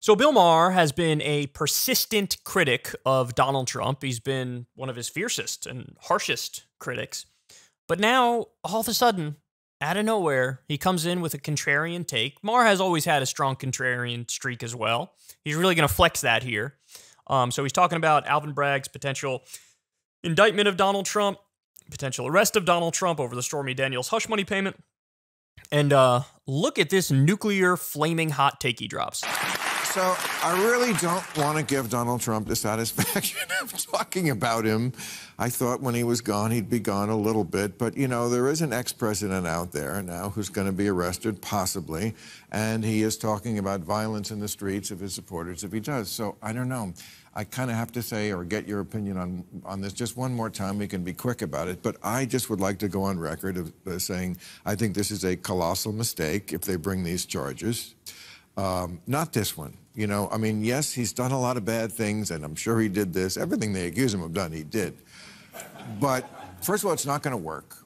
So Bill Maher has been a persistent critic of Donald Trump. He's been one of his fiercest and harshest critics. But now, all of a sudden, out of nowhere, he comes in with a contrarian take. Maher has always had a strong contrarian streak as well. He's really going to flex that here. So he's talking about Alvin Bragg's potential indictment of Donald Trump, potential arrest of Donald Trump over the Stormy Daniels hush money payment. And look at this nuclear flaming hot take he drops. So I really don't want to give Donald Trump the satisfaction of talking about him. I thought when he was gone, he'd be gone a little bit. But, you know, there is an ex-president out there now who's going to be arrested, possibly. And he is talking about violence in the streets of his supporters if he does. So I don't know. I kind of have to say, or get your opinion on this just one more time. We can be quick about it. But I just would like to go on record of saying I think this is a colossal mistake if they bring these charges. Not this one. You know, I mean, yes, he's done a lot of bad things, and I'm sure he did this. Everything they accuse him of done, he did. But first of all, it's not going to work.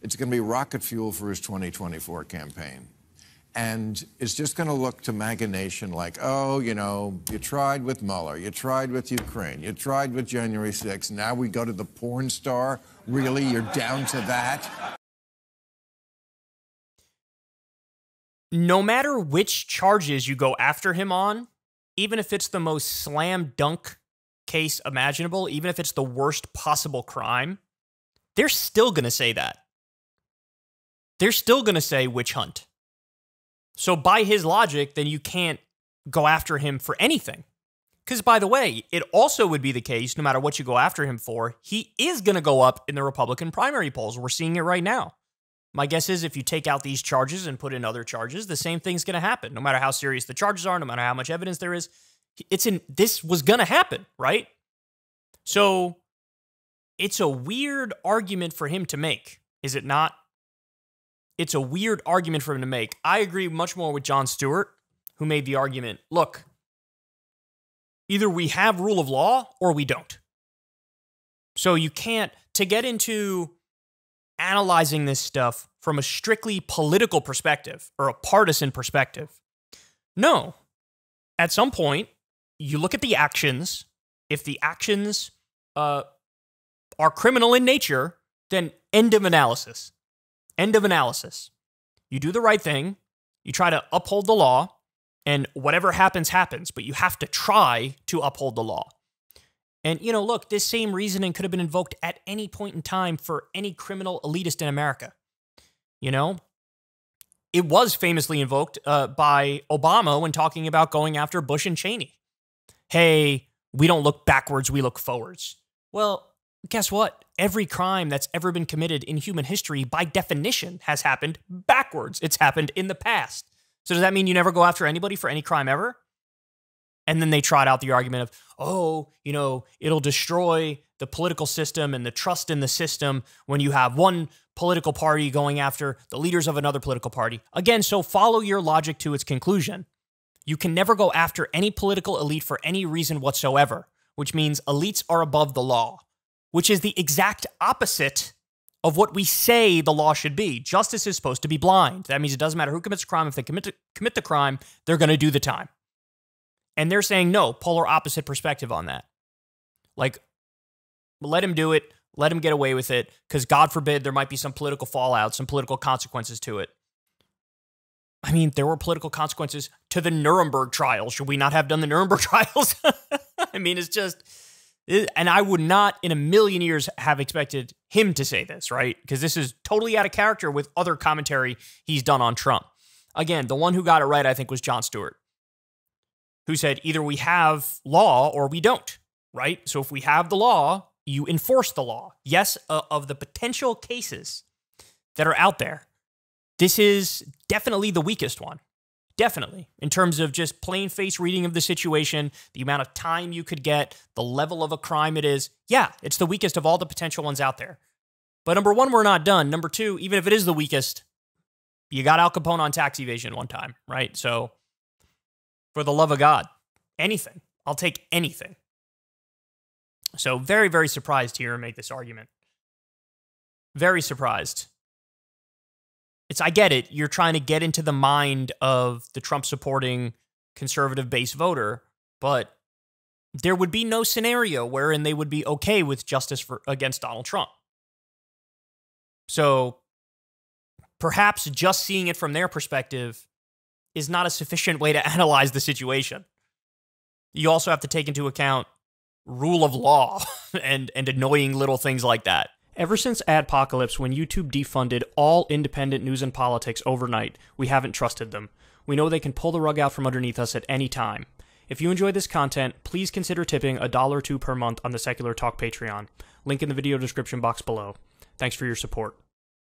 It's going to be rocket fuel for his 2024 campaign. And it's just going to look to MAGA Nation like, oh, you know, you tried with Mueller, you tried with Ukraine, you tried with January 6th, now we go to the porn star? Really, you're down to that? No matter which charges you go after him on, even if it's the most slam dunk case imaginable, even if it's the worst possible crime, they're still going to say that. They're still going to say witch hunt. So by his logic, then you can't go after him for anything. Because, by the way, it also would be the case, no matter what you go after him for, he is going to go up in the Republican primary polls. We're seeing it right now. My guess is if you take out these charges and put in other charges, the same thing's going to happen. No matter how serious the charges are, no matter how much evidence there is, this was going to happen, right? So it's a weird argument for him to make, is it not? It's a weird argument for him to make. I agree much more with Jon Stewart, who made the argument, look, either we have rule of law or we don't. So you can't, to get into analyzing this stuff from a strictly political perspective or a partisan perspective. No. At some point, you look at the actions. If the actions are criminal in nature, then end of analysis. End of analysis. You do the right thing. You try to uphold the law, and whatever happens, happens. But you have to try to uphold the law. And, you know, look, this same reasoning could have been invoked at any point in time for any criminal elitist in America. You know, it was famously invoked by Obama when talking about going after Bush and Cheney. Hey, we don't look backwards, we look forwards. Well, guess what? Every crime that's ever been committed in human history, by definition, has happened backwards. It's happened in the past. So does that mean you never go after anybody for any crime ever? And then they trot out the argument of, oh, you know, it'll destroy the political system and the trust in the system when you have one political party going after the leaders of another political party. Again, so follow your logic to its conclusion. You can never go after any political elite for any reason whatsoever, which means elites are above the law, which is the exact opposite of what we say the law should be. Justice is supposed to be blind. That means it doesn't matter who commits a crime. If they commit the crime, they're going to do the time. And they're saying, no, polar opposite perspective on that. Like, let him do it. Let him get away with it. Because God forbid there might be some political fallout, some political consequences to it. I mean, there were political consequences to the Nuremberg trials. Should we not have done the Nuremberg trials? I mean, it's just... And I would not in a million years have expected him to say this, right? Because this is totally out of character with other commentary he's done on Trump. Again, the one who got it right, I think, was Jon Stewart, who said either we have law or we don't, right? So if we have the law, you enforce the law. Yes, of the potential cases that are out there, this is definitely the weakest one. Definitely. In terms of just plain face reading of the situation, the amount of time you could get, the level of a crime it is. Yeah, it's the weakest of all the potential ones out there. But number one, we're not done. Number two, even if it is the weakest, you got Al Capone on tax evasion one time, right? So for the love of God, anything. I'll take anything. So very, very surprised to hear him make this argument. Very surprised. I get it. You're trying to get into the mind of the Trump supporting conservative base voter, but there would be no scenario wherein they would be okay with justice against Donald Trump. So perhaps just seeing it from their perspective is not a sufficient way to analyze the situation. You also have to take into account rule of law and annoying little things like that. Ever since Adpocalypse, when YouTube defunded all independent news and politics overnight, we haven't trusted them. We know they can pull the rug out from underneath us at any time. If you enjoy this content, please consider tipping $1 or $2 per month on the Secular Talk Patreon. Link in the video description box below. Thanks for your support.